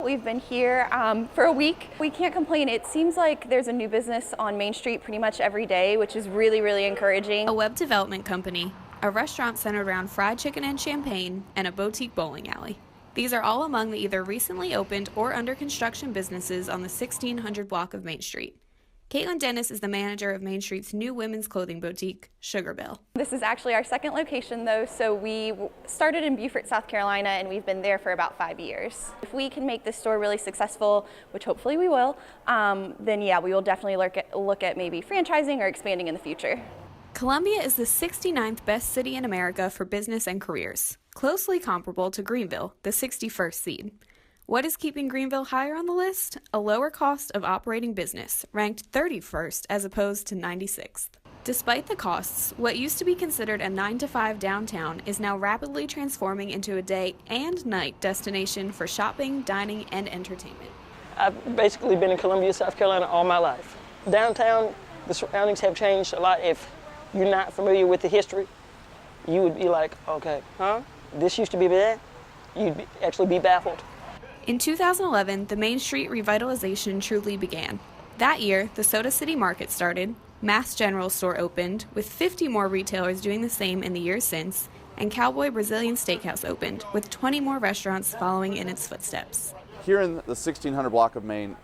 We've been here for a week. We can't complain. It seems like there's a new business on Main Street pretty much every day, which is really, really encouraging. A web development company, a restaurant centered around fried chicken and champagne, and a boutique bowling alley. These are all among the either recently opened or under construction businesses on the 1600 block of Main Street. Caitlin Dennis is the manager of Main Street's new women's clothing boutique, Sugar Bill. This is actually our second location though, so we started in Beaufort, South Carolina, and we've been there for about 5 years. If we can make this store really successful, which hopefully we will, then yeah, we will definitely look at maybe franchising or expanding in the future. Columbia is the 69th best city in America for business and careers, closely comparable to Greenville, the 61st seed. What is keeping Greenville higher on the list? A lower cost of operating business, ranked 31st as opposed to 96th. Despite the costs, what used to be considered a 9-to-5 downtown is now rapidly transforming into a day and night destination for shopping, dining, and entertainment. I've basically been in Columbia, South Carolina all my life. Downtown, the surroundings have changed a lot. If you're not familiar with the history, you would be like, okay, huh? This used to be bad? You'd actually be baffled. In 2011, the Main Street Revitalization truly began. That year, the Soda City Market started, Mass General Store opened, with 50 more retailers doing the same in the years since, and Cowboy Brazilian Steakhouse opened, with 20 more restaurants following in its footsteps. Here in the 1600 block of Main,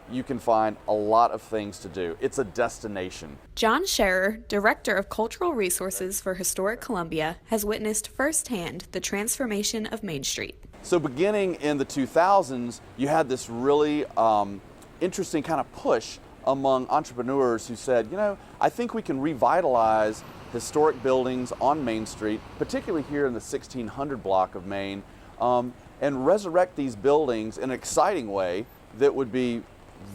you can find a lot of things to do. It's a destination. John Scherer, Director of Cultural Resources for Historic Columbia, has witnessed firsthand the transformation of Main Street. So beginning in the 2000s, you had this really interesting kind of push among entrepreneurs who said, you know, I think we can revitalize historic buildings on Main Street, particularly here in the 1600 block of Main, and resurrect these buildings in an exciting way that would be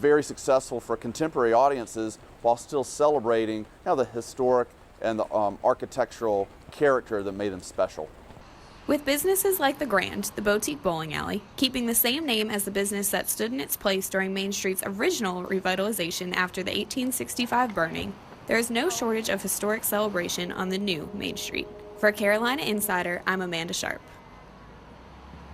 very successful for contemporary audiences while still celebrating the historic and the architectural character that made them special. With businesses like The Grand, the boutique bowling alley, keeping the same name as the business that stood in its place during Main Street's original revitalization after the 1865 burning, there is no shortage of historic celebration on the new Main Street. For Carolina Insider, I'm Amanda Sharp.